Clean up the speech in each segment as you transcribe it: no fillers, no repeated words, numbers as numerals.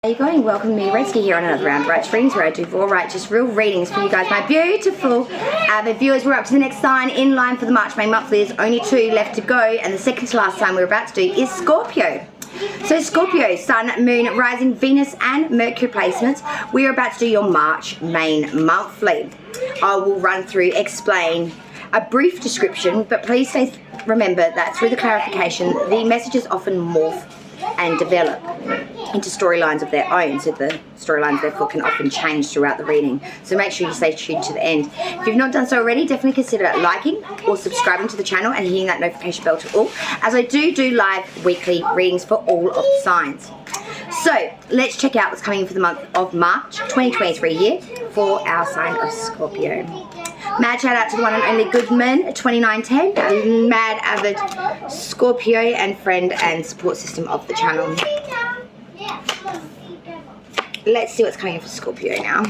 How you going? Welcome to me, Redsky, here on another round of Righteous Readings, where I do raw, righteous, real readings for you guys, my beautiful avid viewers. We're up to the next sign in line for the March, May month. There's only 2 left to go, and the second to last sign we're about to do is Scorpio. So Scorpio, Sun, Moon, Rising, Venus and Mercury placements. We are about to do your March main monthly. I will run through, explain a brief description, but please remember that through the clarification, the messages often morph and develop into storylines of their own, so the storylines therefore can often change throughout the reading. So make sure you stay tuned to the end. If you've not done so already, definitely consider liking or subscribing to the channel and hitting that notification bell to all, as I do live weekly readings for all of the signs. So let's check out what's coming in for the month of March 2023 here for our sign of Scorpio. Mad shout out to the one and only Goodman 2910, a mad avid Scorpio and friend and support system of the channel. Let's see what's coming in for Scorpio now.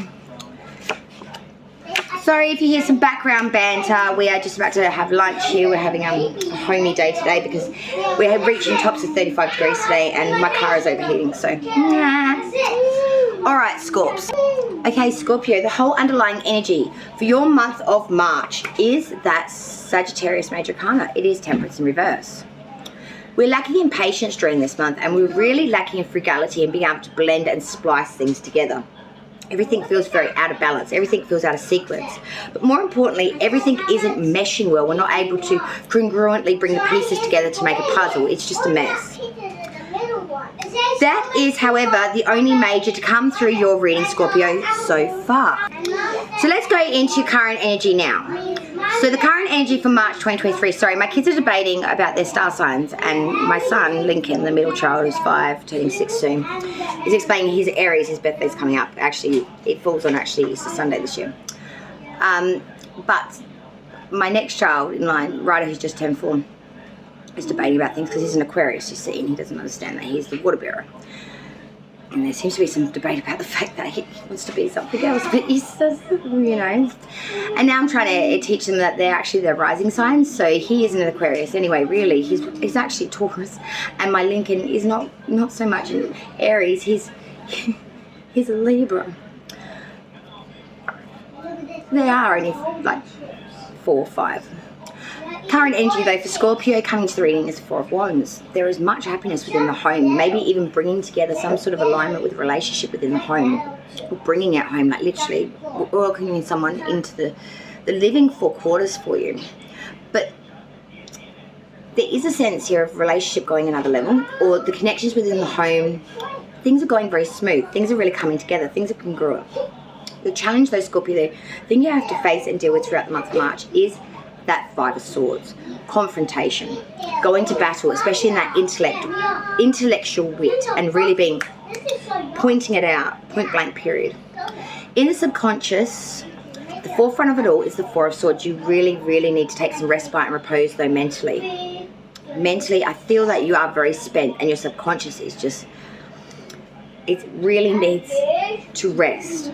Sorry if you hear some background banter. We are just about to have lunch here. We're having a homey day today because we're reaching tops of 35 degrees today and my car is overheating, so alright, Scorps. Okay, Scorpio, the whole underlying energy for your month of March is that Sagittarius Major Arcana. It is Temperance in reverse. We're lacking in patience during this month, and we're really lacking in frugality and being able to blend and splice things together. Everything feels very out of balance. Everything feels out of sequence. But more importantly, everything isn't meshing well. We're not able to congruently bring the pieces together to make a puzzle. It's just a mess. That is, however, the only major to come through your reading, Scorpio, so far. So let's go into current energy now. So the current energy for March 2023, sorry, my kids are debating about their star signs, and my son, Lincoln, the middle child, who's 5, turning 6 soon, is explaining his Aries, his birthday's coming up. Actually, it falls on Easter Sunday this year. But my next child in line, Ryder, who's just turned 4, is debating about things because he's an Aquarius, you see, and he doesn't understand that he's the water bearer. And there seems to be some debate about the fact that he wants to be something else, but he's just, you know. And now I'm trying to teach them that they're actually their rising signs. So he is an Aquarius anyway, really. He's actually Taurus, and my Lincoln is not so much an Aries. He's a Libra. They are only like 4 or 5. Current energy though for Scorpio coming to the reading is 4 of Wands. There is much happiness within the home, maybe even bringing together some sort of alignment with a relationship within the home, or bringing it home, like literally welcoming someone into the living 4 quarters for you. But there is a sense here of relationship going another level, or the connections within the home, things are going very smooth, things are really coming together, things are congruent. The challenge though, Scorpio, the thing you have to face and deal with throughout the month of March is that 5 of Swords, confrontation, going to battle, especially in that intellectual wit, and really pointing it out, point blank period. In the subconscious, the forefront of it all is the 4 of Swords. You really, really need to take some respite and repose though mentally. Mentally, I feel that you are very spent, and your subconscious is just, it really needs to rest.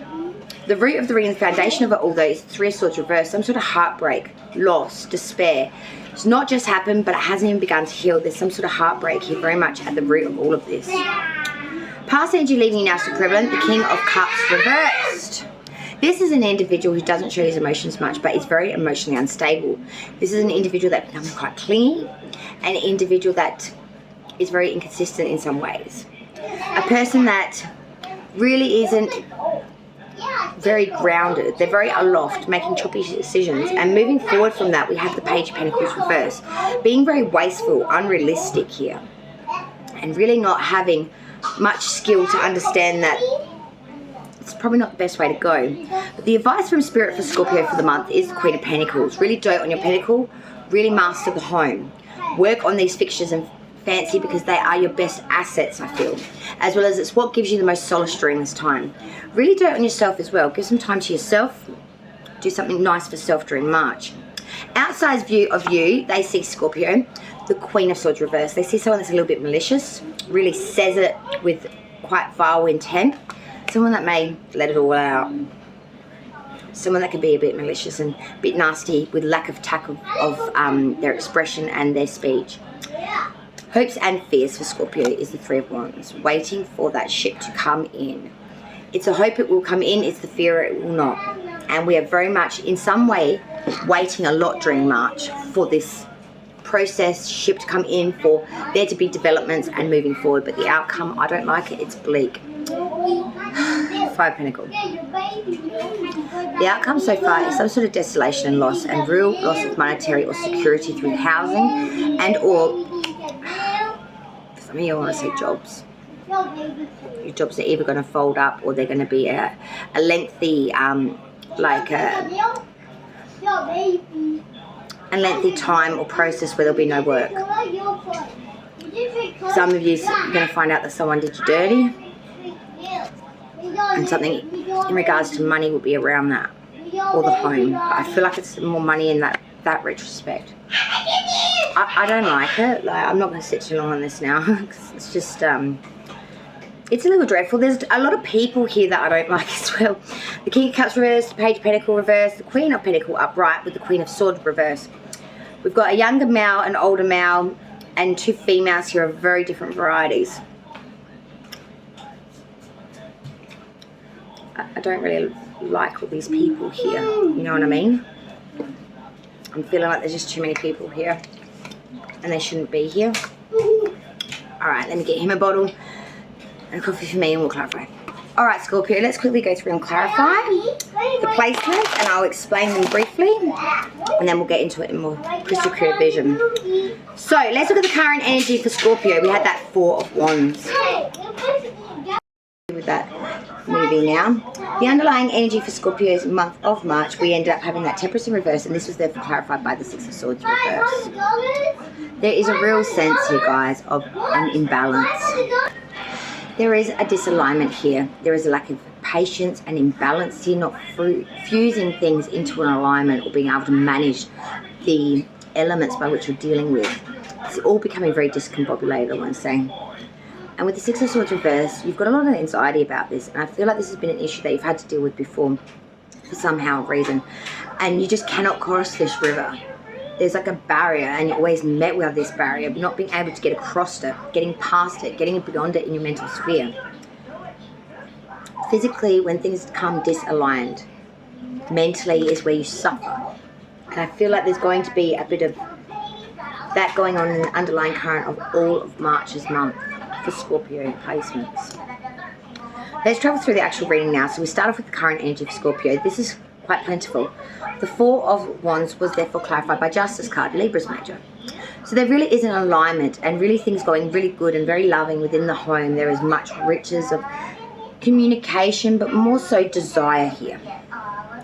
The root of the reading, the foundation of it all though, is 3 of Swords reversed, some sort of heartbreak, loss, despair. It's not just happened, but it hasn't even begun to heal. There's some sort of heartbreak here very much at the root of all of this. Past energy leaving you now so prevalent, the King of Cups reversed. This is an individual who doesn't show his emotions much, but is very emotionally unstable. This is an individual that becomes quite clingy, an individual that is very inconsistent in some ways. A person that really isn't very grounded. They're very aloft, making choppy decisions, and moving forward from that we have the Page of Pentacles reversed, being very wasteful, unrealistic here, and really not having much skill to understand that it's probably not the best way to go. But the advice from Spirit for Scorpio for the month is the Queen of Pentacles. Really dote on your pentacle, really master the home, work on these fixtures and fancy, because they are your best assets, I feel, as well as it's what gives you the most solace during this time. Really dote on yourself as well. Give some time to yourself. Do something nice for self during March. Outside view of you, they see Scorpio, the Queen of Swords reversed. They see someone that's a little bit malicious, really says it with quite vile intent. Someone that may let it all out. Someone that can be a bit malicious and a bit nasty with lack of tact of their expression and their speech. Hopes and fears for Scorpio is the Three of Wands, waiting for that ship to come in. It's a hope it will come in, it's the fear it will not. And we are very much, in some way, waiting a lot during March for this process, ship to come in, for there to be developments and moving forward. But the outcome, I don't like it, it's bleak. Five Pentacles. The outcome so far is some sort of desolation and loss, and real loss of monetary or security through housing and or, for some of you, I want to say jobs. Your jobs are either going to fold up or they're going to be a lengthy, a lengthy time or process where there'll be no work. Some of you are going to find out that someone did you dirty, and something in regards to money will be around that, or the home. But I feel like it's more money in that retrospect. I don't like it. Like, I'm not going to sit too long on this now. It's just it's a little dreadful. There's a lot of people here that I don't like as well. The King of Cups reversed, the Page of Pentacles reversed, the Queen of Pentacles upright with the Queen of Swords reversed. We've got a younger male, an older male, and two females here of very different varieties. I don't really like all these people here, you know what I mean? I'm feeling like there's just too many people here and they shouldn't be here. Alright, let me get him a bottle and a coffee for me and we'll clarify. Alright, Scorpio, let's quickly go through and clarify the placements, and I'll explain them briefly and then we'll get into it in more crystal clear vision. So let's look at the current energy for Scorpio. We had that Four of Wands. With that movie now, the underlying energy for Scorpio's month of March, we ended up having that Temperance in reverse, and this was therefore clarified by the Six of Swords reverse. There is a real sense here, guys, of an imbalance. There is a disalignment here. There is a lack of patience and imbalance here, not fusing things into an alignment or being able to manage the elements by which you're dealing with. It's all becoming very discombobulated, I want to say. And with the Six of Swords reverse, you've got a lot of anxiety about this. And I feel like this has been an issue that you've had to deal with before for somehow reason. And you just cannot cross this river. There's like a barrier, and you're always met with this barrier, but not being able to get across it, getting past it, getting beyond it in your mental sphere. Physically, when things come disaligned, mentally is where you suffer. And I feel like there's going to be a bit of that going on in the underlying current of all of March's month for Scorpio placements. Let's travel through the actual reading now. So we start off with the current energy for Scorpio. This is quite plentiful. The Four of Wands was therefore clarified by Justice card, Libra's major. So there really is an alignment and really things going really good and very loving within the home. There is much riches of communication, but more so desire here.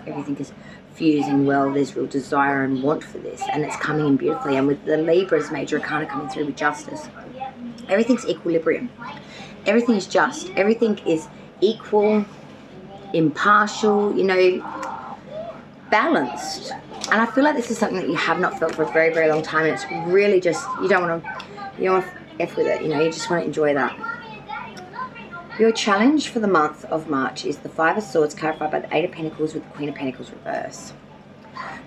Everything is fusing well. There's real desire and want for this, and it's coming in beautifully. And with the Libra's major arcana coming through with Justice, everything's equilibrium. Everything is just. Everything is equal, impartial, you know, balanced. And I feel like this is something that you have not felt for a very, very long time. And it's really just, you don't want to F with it, you know, you just want to enjoy that. Your challenge for the month of March is the Five of Swords clarified by the Eight of Pentacles with the Queen of Pentacles reverse.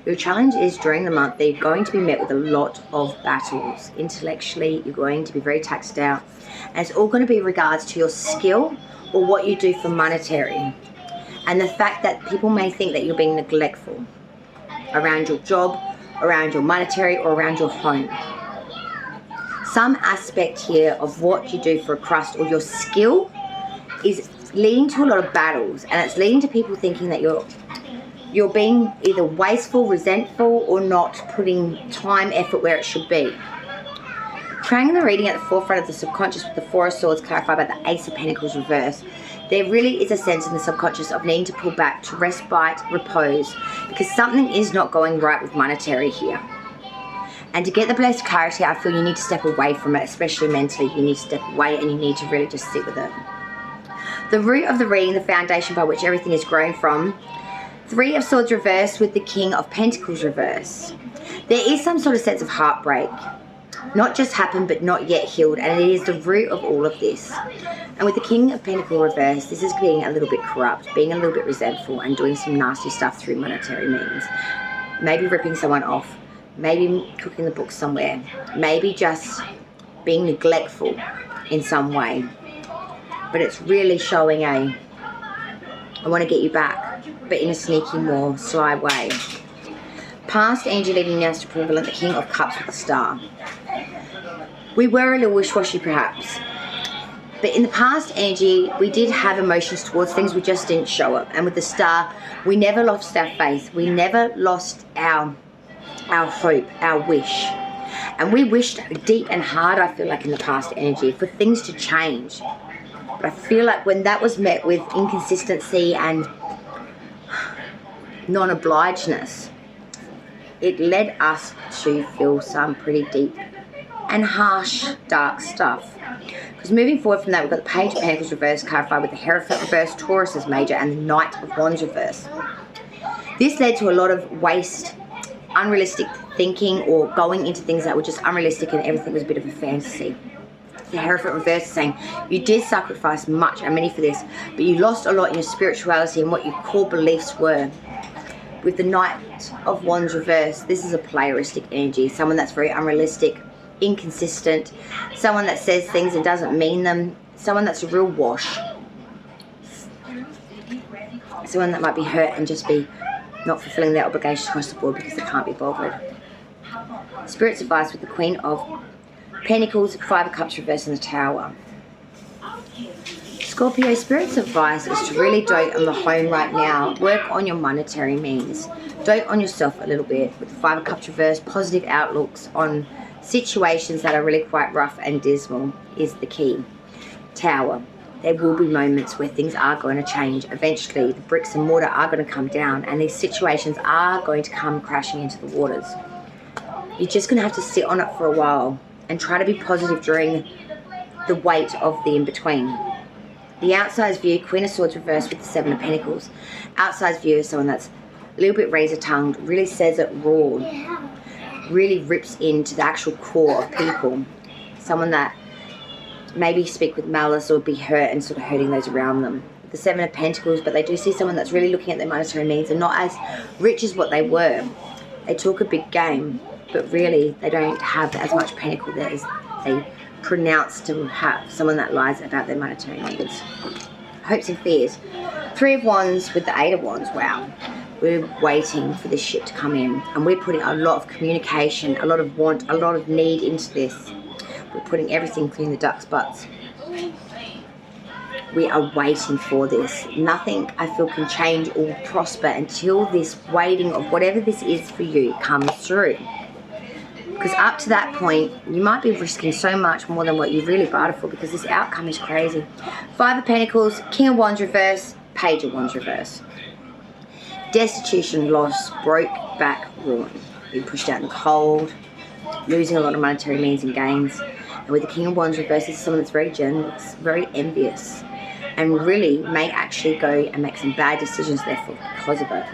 Your challenge is during the month that you're going to be met with a lot of battles. Intellectually, you're going to be very taxed out. And it's all going to be in regards to your skill or what you do for monetary. And the fact that people may think that you're being neglectful around your job, around your monetary, or around your home. Some aspect here of what you do for a crust or your skill is leading to a lot of battles. And it's leading to people thinking that you're being either wasteful, resentful, or not putting time, effort where it should be. Praying the reading at the forefront of the subconscious with the Four of Swords clarified by the Ace of Pentacles reverse. There really is a sense in the subconscious of needing to pull back, to respite, repose, because something is not going right with monetary here. And to get the blessed clarity, I feel you need to step away from it, especially mentally. You need to step away and you need to really just sit with it. The root of the reading, the foundation by which everything is grown from, Three of Swords reversed with the King of Pentacles reverse. There is some sort of sense of heartbreak. Not just happened, but not yet healed. And it is the root of all of this. And with the King of Pentacles reverse, this is being a little bit corrupt, being a little bit resentful, and doing some nasty stuff through monetary means. Maybe ripping someone off. Maybe cooking the books somewhere. Maybe just being neglectful in some way. But it's really showing I want to get you back, but in a sneaky, more sly way. Past energy leading now to prevalent, the King of Cups with the Star. We were a little wish-washy perhaps, but in the past energy, we did have emotions towards things, we just didn't show it. And with the Star, we never lost our faith. We never lost our hope, our wish. And we wished deep and hard, I feel like, in the past energy, for things to change. But I feel like when that was met with inconsistency and non-obligedness, it led us to feel some pretty deep and harsh, dark stuff. Because moving forward from that, we've got the Page of Pentacles reverse clarified with the Hierophant reverse, Taurus as major, and the Knight of Wands reverse. This led to a lot of waste, unrealistic thinking, or going into things that were just unrealistic and everything was a bit of a fantasy. The Hierophant reverse is saying you did sacrifice much and many for this, but you lost a lot in your spirituality and what your core beliefs were. With the Knight of Wands reverse, this is a playeristic energy, someone that's very unrealistic, inconsistent, someone that says things and doesn't mean them, someone that's a real wash, someone that might be hurt and just be not fulfilling their obligations across the board because they can't be bothered. Spirit's advice with the Queen of Pentacles, Five of Cups reverse, and the Tower. Scorpio, Spirit's advice is to really dote on the home right now. Work on your monetary means. Dote on yourself a little bit. With the Five of Cups reverse, positive outlooks on situations that are really quite rough and dismal is the key. Tower. There will be moments where things are going to change. Eventually, the bricks and mortar are going to come down and these situations are going to come crashing into the waters. You're just going to have to sit on it for a while and try to be positive during the weight of the in-between. The outside view, Queen of Swords reversed with the Seven of Pentacles. Outside view is someone that's a little bit razor-tongued, really says it raw, really rips into the actual core of people. Someone that maybe speak with malice or be hurt and sort of hurting those around them. The Seven of Pentacles, but they do see someone that's really looking at their monetary means and not as rich as what they were. They talk a big game, but really they don't have as much pentacle there as they pronounce to have. Someone that lies about their monetary needs. Hopes and fears. Three of Wands with the Eight of Wands. Wow. We're waiting for this shit to come in, and we're putting a lot of communication, a lot of want, a lot of need into this. We're putting everything, including the ducks' butts. We are waiting for this. Nothing, I feel, can change or prosper until this waiting of whatever this is for you comes through. Because up to that point, you might be risking so much more than what you really bartered for, because this outcome is crazy. Five of Pentacles, King of Wands reverse, Page of Wands reverse. Destitution, loss, broke back, ruin. Being pushed out in the cold, losing a lot of monetary means and gains. And with the King of Wands reverse, this is someone that's very generous, very envious, and really may actually go and make some bad decisions therefore because of it.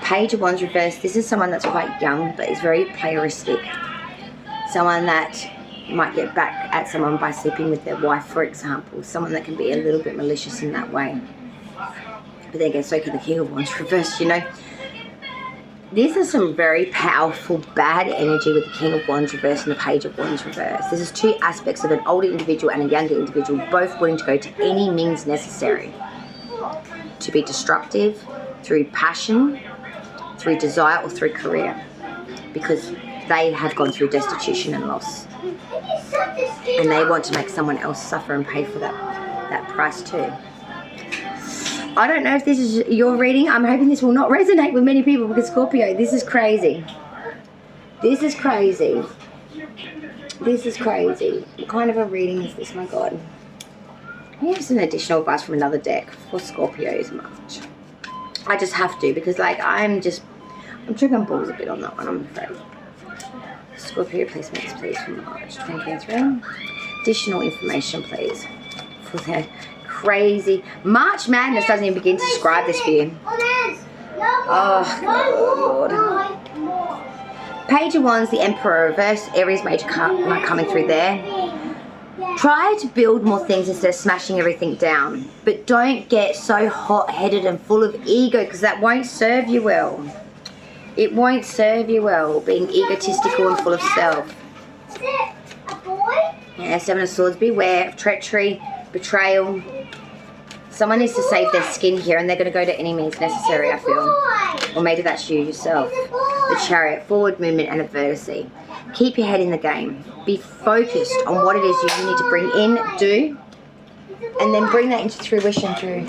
Page of Wands reverse, this is someone that's quite young but is very playeristic. Someone that might get back at someone by sleeping with their wife, for example. Someone that can be a little bit malicious in that way. But then again, so can the King of Wands reverse, you know. These are some very powerful bad energy with the King of Wands reverse and the Page of Wands reverse. This is two aspects of an older individual and a younger individual, both willing to go to any means necessary to be destructive through passion, through desire, or through career, because they have gone through destitution and loss, and they want to make someone else suffer and pay for that price too. I don't know if this is your reading. I'm hoping this will not resonate with many people, because Scorpio, this is crazy. This is crazy. This is crazy. What kind of a reading is this, my God? Here's an additional advice from another deck for Scorpios March. I just have to, because like I'm tripping balls a bit on that one, I'm afraid. Scorpio placements, please, for March 2023. Additional information, please, for the crazy March Madness. Doesn't even begin to describe this for you. Oh, Lord. Page of Wands, the Emperor reverse, Aries major coming through there. Try to build more things instead of smashing everything down. But don't get so hot-headed and full of ego, because that won't serve you well. It won't serve you well, being egotistical and full of self. Yeah, Seven of Swords. Beware of treachery, betrayal. Someone needs to save their skin here, and they're going to go to any means necessary, I feel. Or maybe that's you yourself. The Chariot, forward movement and adversity. Keep your head in the game. Be focused on what it is you need to bring in, do, and then bring that into fruition through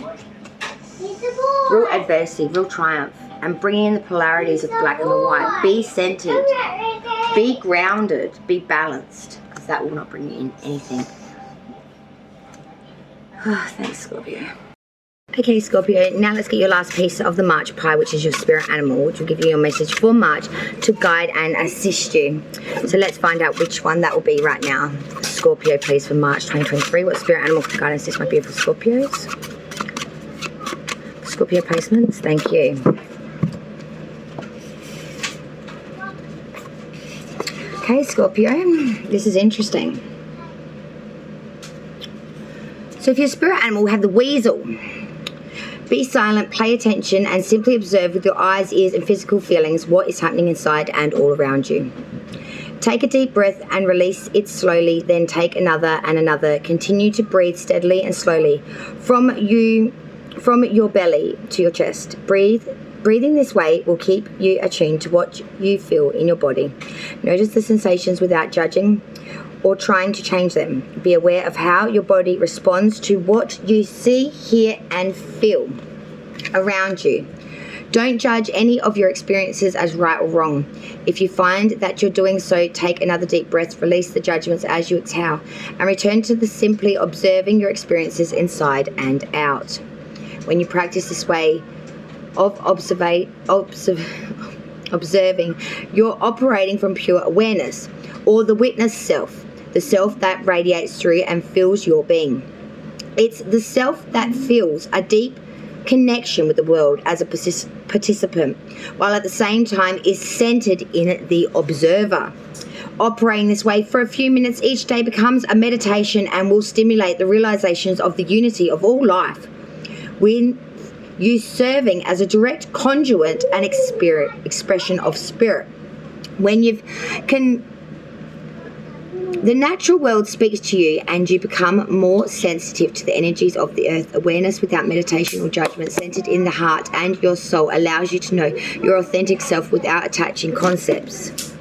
real adversity, real triumph, and bring in the polarities of black and the white. Be centered, be grounded, be balanced, because that will not bring you in anything. Thanks, Scorpio. Okay, Scorpio, now let's get your last piece of the March pie, which is your spirit animal, which will give you your message for March to guide and assist you. So let's find out which one that will be right now. Scorpio, please, for March 2023. What spirit animal can guide and assist my beautiful Scorpios? Scorpio placements, thank you. Okay, Scorpio, this is interesting. So if your spirit animal will have the weasel, be silent, pay attention, and simply observe with your eyes, ears, and physical feelings what is happening inside and all around you. Take a deep breath and release it slowly, then take another and another. Continue to breathe steadily and slowly from your belly to your chest. Breathing this way will keep you attuned to what you feel in your body. Notice the sensations without judging or trying to change them. Be aware of how your body responds to what you see, hear, and feel around you. Don't judge any of your experiences as right or wrong. If you find that you're doing so, take another deep breath, release the judgments as you exhale, and return to the simply observing your experiences inside and out. When you practice this way of observing, you're operating from pure awareness, or the witness self, the self that radiates through and fills your being. It's the self that feels a deep connection with the world as a participant, while at the same time is centered in the observer. Operating this way for a few minutes each day becomes a meditation and will stimulate the realizations of the unity of all life, when you serving as a direct conduit and expression of spirit. When the natural world speaks to you and you become more sensitive to the energies of the earth. Awareness without meditation or judgment, centered in the heart and your soul, allows you to know your authentic self without attaching concepts,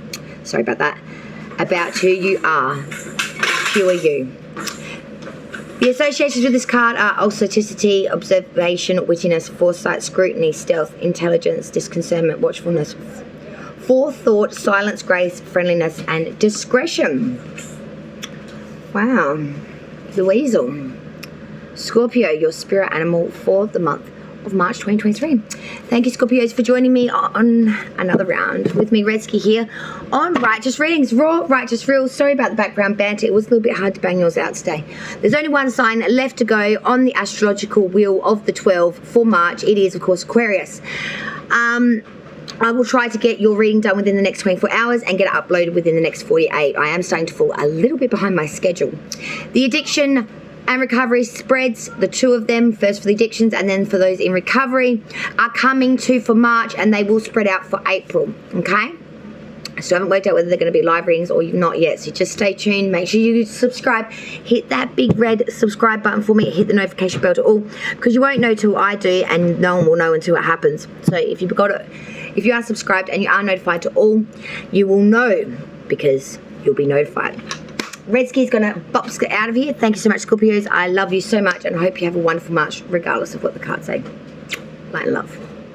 about who you are, pure you. The associations with this card are authenticity, observation, wittiness, foresight, scrutiny, stealth, intelligence, discernment, watchfulness, forethought, silence, grace, friendliness, and discretion. Wow. The weasel. Scorpio, your spirit animal for the month of March 2023. Thank you, Scorpios, for joining me on another round with me, Redsky, here on Righteous Readings, Raw Righteous Reels. Sorry about the background banter. It was a little bit hard to bang yours out today. There's only one sign left to go on the astrological wheel of the 12 for March. It is, of course, Aquarius. I will try to get your reading done within the next 24 hours and get it uploaded within the next 48. I am starting to fall a little bit behind my schedule. The addiction and recovery spreads, the two of them, first for the addictions and then for those in recovery, are coming to for March, and they will spread out for April, okay? So I haven't worked out whether they're going to be live readings or not yet, so just stay tuned. Make sure you subscribe. Hit that big red subscribe button for me. Hit the notification bell to all, because you won't know till I do, and no one will know until it happens. So if you are subscribed and you are notified to all, you will know, because you'll be notified. Redsky's going to bops get out of here. Thank you so much, Scorpios. I love you so much, and I hope you have a wonderful March, regardless of what the cards say. Light and love.